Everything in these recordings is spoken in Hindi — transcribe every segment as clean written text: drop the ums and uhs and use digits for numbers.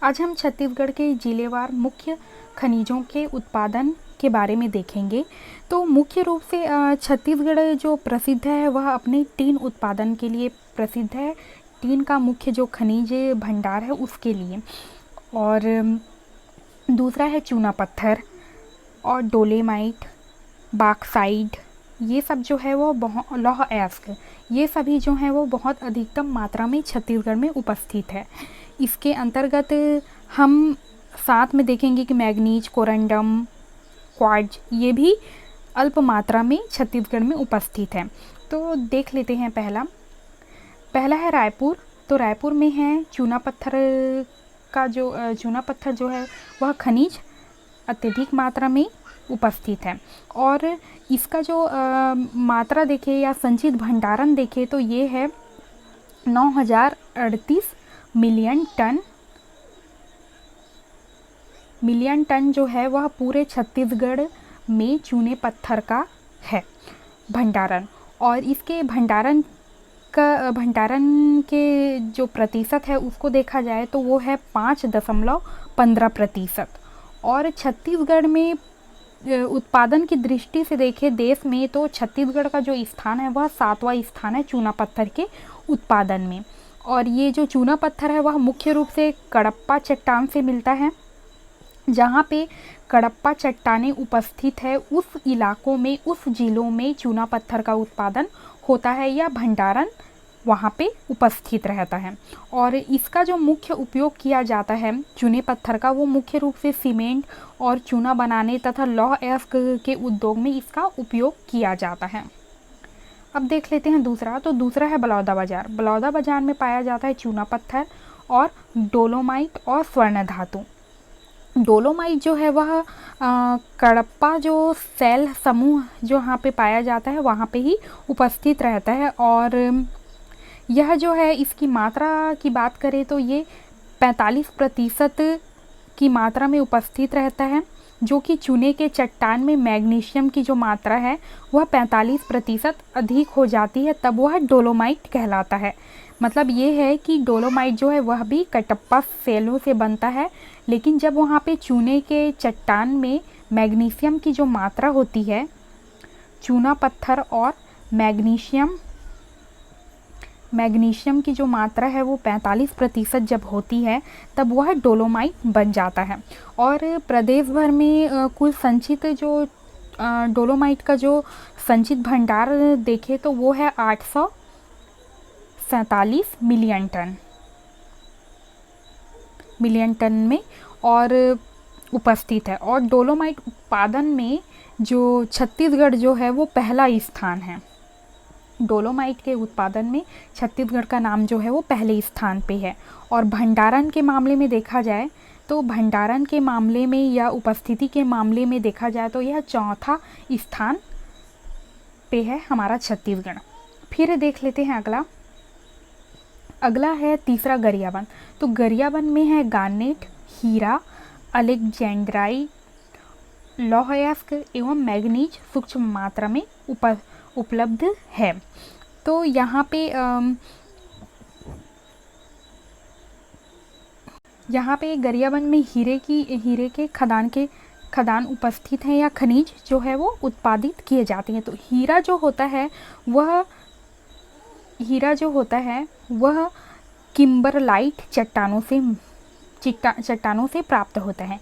आज हम छत्तीसगढ़ के जिलेवार मुख्य खनिजों के उत्पादन के बारे में देखेंगे। तो मुख्य रूप से छत्तीसगढ़ जो प्रसिद्ध है वह अपने टीन उत्पादन के लिए प्रसिद्ध है। टीन का मुख्य जो खनिज भंडार है उसके लिए। और दूसरा है चूना पत्थर और डोलेमाइट, बॉक्साइट, ये सब जो है वो लौह अयस्क, ये सभी जो हैं वो बहुत अधिकतम मात्रा में छत्तीसगढ़ में उपस्थित है। इसके अंतर्गत हम साथ में देखेंगे कि मैग्नीज, कोरंडम, क्वार्ट्ज, ये भी अल्प मात्रा में छत्तीसगढ़ में उपस्थित है। तो देख लेते हैं। पहला है रायपुर। तो रायपुर में है चूना पत्थर का जो चूना पत्थर जो है वह खनिज अत्यधिक मात्रा में उपस्थित है। और इसका जो मात्रा देखे या संचित भंडारण देखे तो ये है 9038 मिलियन टन जो है वह पूरे छत्तीसगढ़ में चूने पत्थर का है भंडारण। और इसके भंडारण के जो प्रतिशत है उसको देखा जाए तो वो है 5.15%। और छत्तीसगढ़ में उत्पादन की दृष्टि से देखें देश में तो छत्तीसगढ़ का जो स्थान है वह 7वां स्थान है चूना पत्थर के उत्पादन में। और ये जो चूना पत्थर है वह मुख्य रूप से कडप्पा चट्टान से मिलता है। जहाँ पे कडप्पा चट्टानें उपस्थित है उस इलाकों में, उस जिलों में चूना पत्थर का उत्पादन होता है या भंडारण वहाँ पे उपस्थित रहता है। और इसका जो मुख्य उपयोग किया जाता है चूने पत्थर का, वो मुख्य रूप से सीमेंट और चूना बनाने तथा लौह अयस्क के उद्योग में इसका उपयोग किया जाता है। अब देख लेते हैं दूसरा। तो दूसरा है बलौदाबाजार। बलौदाबाजार में पाया जाता है चूना पत्थर और डोलोमाइट और स्वर्ण धातु। डोलोमाइट जो है वह कडप्पा जो सेल समूह जो यहाँ पे पाया जाता है वहाँ पे ही उपस्थित रहता है। और यह जो है इसकी मात्रा की बात करें तो ये 45% की मात्रा में उपस्थित रहता है, जो कि चूने के चट्टान में मैग्नीशियम की जो मात्रा है वह 45% अधिक हो जाती है, तब वह डोलोमाइट कहलाता है। मतलब ये है कि डोलोमाइट जो है वह भी कडप्पा सेलों से बनता है, लेकिन जब वहाँ पे चूने के चट्टान में मैग्नीशियम की जो मात्रा होती है, चूना पत्थर और मैग्नीशियम की जो मात्रा है वो 45% जब होती है तब वह डोलोमाइट बन जाता है। और प्रदेश भर में कुल संचित जो डोलोमाइट का जो संचित भंडार देखे तो वो है 847 मिलियन टन में और उपस्थित है। और डोलोमाइट उत्पादन में जो छत्तीसगढ़ जो है वो पहला स्थान है। डोलोमाइट के उत्पादन में छत्तीसगढ़ का नाम जो है वो पहले स्थान पे है। और भंडारण के मामले में देखा जाए तो भंडारण के मामले में या उपस्थिति के मामले में देखा जाए तो यह चौथा स्थान पे है हमारा छत्तीसगढ़। फिर देख लेते हैं अगला है तीसरा गरियाबंद। तो गरियाबंद में है गार्नेट, हीरा, अलेक्जेंड्राइट, लौह अयस्क एवं मैग्नीज सूक्ष्म मात्रा में उपलब्ध है। तो यहाँ पे गरियाबंद में हीरे के खदान उपस्थित हैं या खनिज जो है वो उत्पादित किए जाते हैं। तो हीरा जो होता है वह किम्बरलाइट चट्टानों से प्राप्त होता है।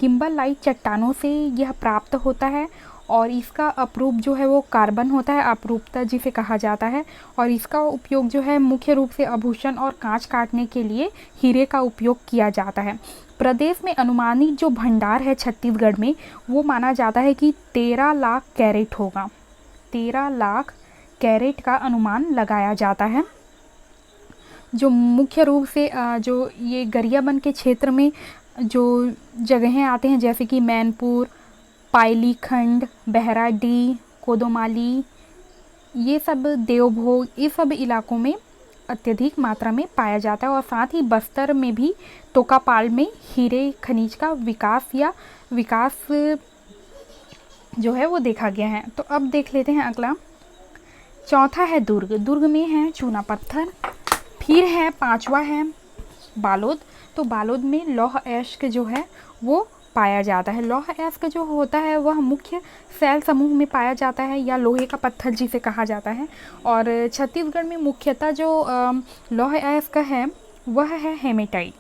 किम्बरलाइट चट्टानों से यह प्राप्त होता है। और इसका अपरूप जो है वो कार्बन होता है, अपरूपता जिसे कहा जाता है। और इसका उपयोग जो है मुख्य रूप से आभूषण और कांच काटने के लिए हीरे का उपयोग किया जाता है। प्रदेश में अनुमानित जो भंडार है छत्तीसगढ़ में वो माना जाता है कि 13 लाख कैरेट होगा। 13 लाख कैरेट का अनुमान लगाया जाता है। जो मुख्य रूप से जो ये गरियाबंद के क्षेत्र में जो जगहें आते हैं जैसे कि मैनपुर, पायलीखंड, बहराडी, कोदोमाली, ये सब देवभोग, ये सब इलाकों में अत्यधिक मात्रा में पाया जाता है। और साथ ही बस्तर में भी तोकापाल में हीरे खनिज का विकास जो है वो देखा गया है। तो अब देख लेते हैं अगला। चौथा है दुर्ग। दुर्ग में है चूना पत्थर, फिर है पांचवा है बालोद। तो बालोद में लौह अयस्क जो है वो पाया जाता है। लौह अयस्क जो होता है वह मुख्य शैल समूह में पाया जाता है या लोहे का पत्थर जिसे कहा जाता है। और छत्तीसगढ़ में मुख्यतः जो लौह अयस्क है वह है हेमेटाइट।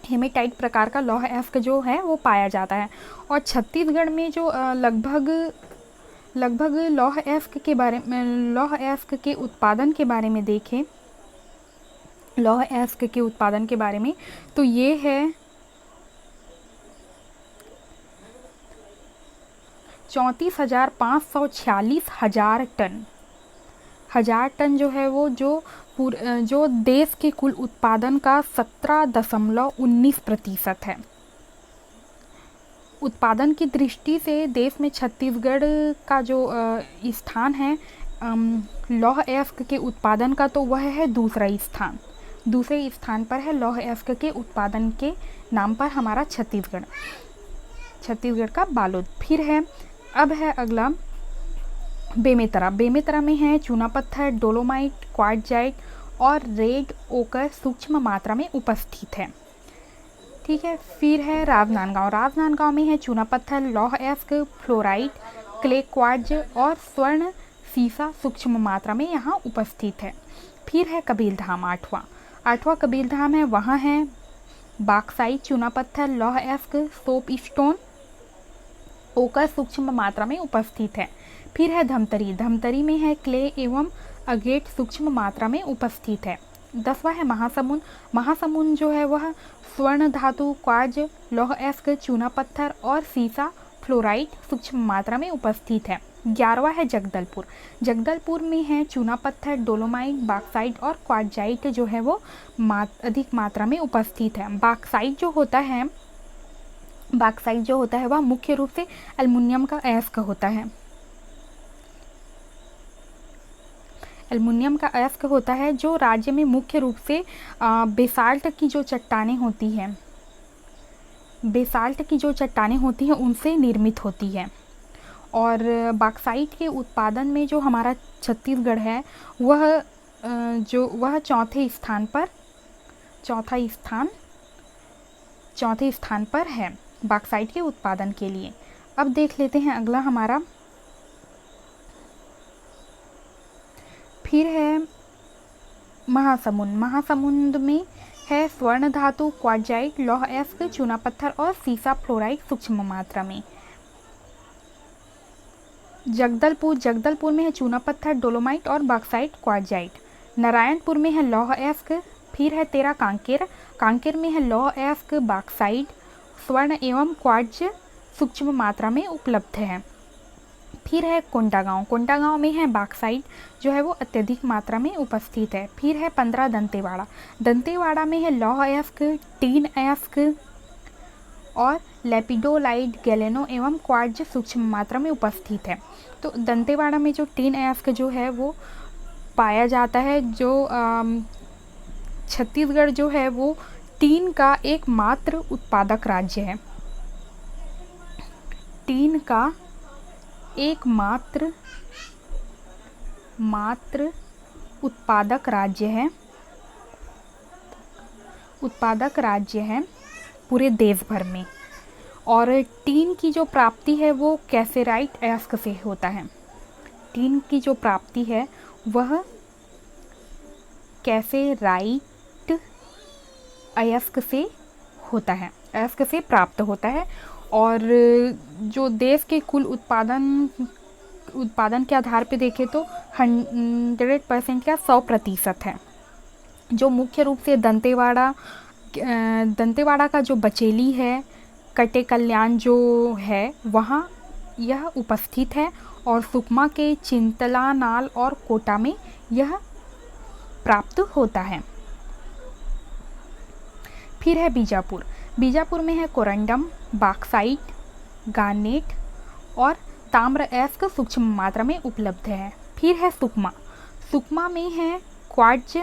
हेमेटाइट प्रकार का लौह अयस्क जो है वो पाया जाता है। और छत्तीसगढ़ में जो लगभग लौह अयस्क के उत्पादन के बारे में देखें, लौह अयस्क के उत्पादन के बारे में, तो ये है 34,546 टन। 1000 टन जो है वो जो देश के कुल उत्पादन का 17.19% है। उत्पादन की दृष्टि से देश में छत्तीसगढ़ का जो स्थान है लौह अयस्क के उत्पादन का, तो वह है दूसरे स्थान पर है लौह अयस्क के उत्पादन के नाम पर हमारा छत्तीसगढ़ का बालोद। फिर है अब है अगला बेमेतरा। बेमेतरा में है चूना पत्थर, डोलोमाइट, क्वार्टजाइट और रेड ओकर सूक्ष्म मात्रा में उपस्थित है। ठीक है। फिर है राजनांदगांव। राजनांदगांव में है चूना पत्थर, लौह अयस्क, फ्लोराइट, क्ले क्वार्ट्ज और स्वर्ण सीसा सूक्ष्म मात्रा में यहाँ उपस्थित है। फिर है कबीरधाम। आठवां कबीरधाम है, वहाँ है बॉक्साइट, चूना पत्थर, लौह अयस्क, सोप स्टोन, ओकर सूक्ष्म मात्रा में उपस्थित है। फिर है धमतरी। धमतरी में है क्ले एवं अगेट सूक्ष्म मात्रा में उपस्थित है। 10वां है महासमुंद। महासमुंद जो है वह स्वर्ण धातु, क्वार्ज, लौह अयस्क, चूना पत्थर और सीसा, फ्लोराइट सूक्ष्म मात्रा में उपस्थित है। 11वां है जगदलपुर। जगदलपुर में है चूना पत्थर, डोलोमाइट, बॉक्साइट और क्वार्टजाइट जो है वो अधिक मात्रा में उपस्थित है। बॉक्साइट जो होता है वह मुख्य रूप से एल्युमिनियम का अयस्क होता है। एल्युमिनियम का अयस्क होता है जो राज्य में मुख्य रूप से बेसाल्ट की जो चट्टानें होती हैं उनसे निर्मित होती है। और बॉक्साइट के उत्पादन में जो हमारा छत्तीसगढ़ है वह चौथे स्थान पर है बॉक्साइट के उत्पादन के लिए। अब देख लेते हैं अगला हमारा, फिर है महासमुंद। महासमुंद में है स्वर्ण धातु, क्वार्टजाइट, लौह अयस्क, चूना पत्थर और सीसा, फ्लोराइट सूक्ष्म मात्रा में। जगदलपुर में है चूना पत्थर, डोलोमाइट और बॉक्साइट, क्वार्टजाइट। नारायणपुर में है लौह अयस्क। फिर है 13 कांकेर में है लौह अयस्क, बॉक्साइट, स्वर्ण एवं क्वार्ट्ज सूक्ष्म मात्रा में उपलब्ध है। फिर है कोंडागांव में है बॉक्साइट जो है वो अत्यधिक मात्रा में उपस्थित है। फिर है 15 दंतेवाड़ा में है लौह अयस्क, टीन अयस्क और लेपिडोलाइट, गैलेनो एवं क्वार्ट्ज सूक्ष्म मात्रा में उपस्थित है। तो दंतेवाड़ा में जो टीन अयस्क जो है वो पाया जाता है। जो छत्तीसगढ़ जो है वो टीन का एकमात्र उत्पादक राज्य है। टीन का एकमात्र उत्पादक राज्य है पूरे देश भर में। और टीन की जो प्राप्ति है वो कैसेराइट अयस्क से होता है। टीन की जो प्राप्ति है वह कैसेराइट अयस्क से प्राप्त होता है। और जो देश के कुल उत्पादन के आधार पे देखें तो 100% का 100% है। जो मुख्य रूप से दंतेवाड़ा का जो बचेली है, कटे कल्याण जो है वहाँ यह उपस्थित है। और सुकमा के चिंतला, नाल और कोटा में यह प्राप्त होता है। फिर है बीजापुर में है कोरंडम, बॉक्साइट, गार्नेट और ताम्र अयस्क सूक्ष्म मात्रा में उपलब्ध है। फिर है सुकमा में है quartz,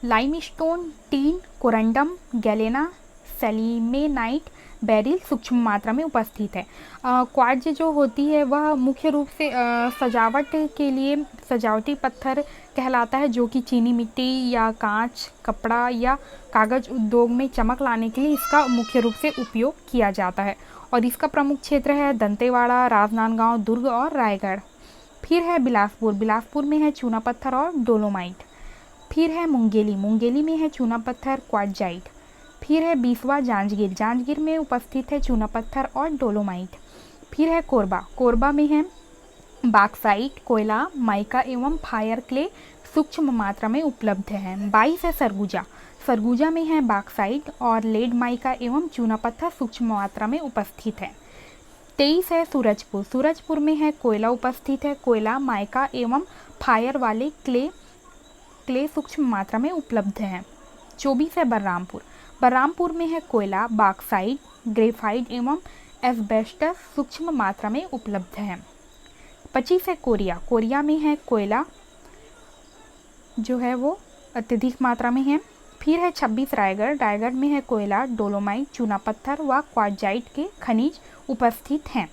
limestone, tin, corundum, galena, sillimanite, beryl सूक्ष्म मात्रा में उपस्थित है। क्वार्ट्ज जो होती है वह मुख्य रूप से सजावट के लिए सजावटी पत्थर कहलाता है, जो कि चीनी मिट्टी या कांच, कपड़ा या कागज़ उद्योग में चमक लाने के लिए इसका मुख्य रूप से उपयोग किया जाता है। और इसका प्रमुख क्षेत्र है दंतेवाड़ा, राजनांदगांव, दुर्ग और रायगढ़। फिर है बिलासपुर, बिलासपुर में है चूना पत्थर और डोलोमाइट। फिर है मुंगेली, मुंगेली में है चूना पत्थर, क्वार्ट्जाइट। फिर है बीसवा जांजगीर, जांजगीर में उपस्थित है चूना पत्थर और डोलोमाइट। फिर है कोरबा, कोरबा में है बॉक्साइट, कोयला, माइका एवं फायर क्ले सूक्ष्म मात्रा में उपलब्ध है। 22 है सरगुजा, सरगुजा में है बॉक्साइट और लेड, माइका एवं चूना पत्थर सूक्ष्म मात्रा में उपस्थित है। 23 है सूरजपुर, सूरजपुर में है कोयला उपस्थित है, कोयला, माइका एवं फायर वाले क्ले सूक्ष्म मात्रा में उपलब्ध है। 24 है बलरामपुर, बलरामपुर में है कोयला, बॉक्साइट, ग्रेफाइट एवं एस्बेस्टस सूक्ष्म मात्रा में उपलब्ध है। 25 है कोरिया, कोरिया में है कोयला जो है वो अत्यधिक मात्रा में है। फिर है 26 रायगढ़, रायगढ़ में है कोयला, डोलोमाइट, चूना पत्थर व क्वार्ट्जाइट के खनिज उपस्थित हैं।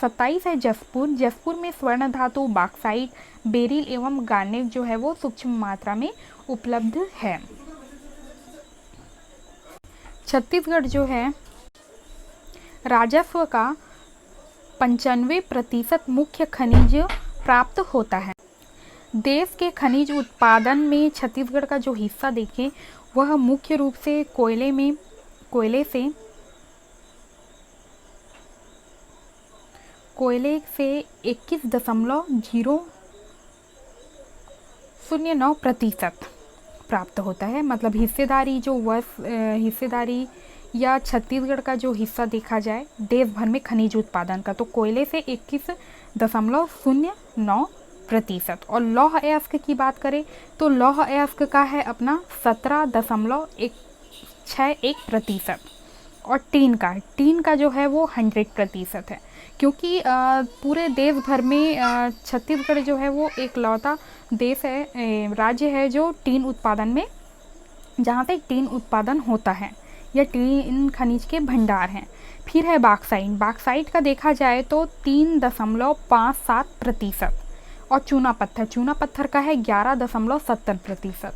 27 है जसपुर, जसपुर में स्वर्ण धातु, बॉक्साइट, बेरिल एवं गार्नेट जो है वो सूक्ष्म मात्रा में उपलब्ध है। छत्तीसगढ़ जो है राजस्व का 95% मुख्य खनिज प्राप्त होता है। देश के खनिज उत्पादन में छत्तीसगढ़ का जो हिस्सा देखें वह मुख्य रूप से कोयले से 21.009% प्राप्त होता है। मतलब हिस्सेदारी या छत्तीसगढ़ का जो हिस्सा देखा जाए देश भर में खनिज उत्पादन का, तो कोयले से 21.09%। और लौह अयस्क की बात करें तो लौह अयस्क का है अपना 17.61%। और टीन का जो है वो 100% है, क्योंकि पूरे देश भर में छत्तीसगढ़ जो है वो एकलौता देश है, राज्य है जो टीन उत्पादन में, जहाँ पे टीन उत्पादन होता है या टीन खनिज के भंडार हैं। फिर है बॉक्साइट, बॉक्साइट का देखा जाए तो 3.57%। और चूना पत्थर का है 11.70%।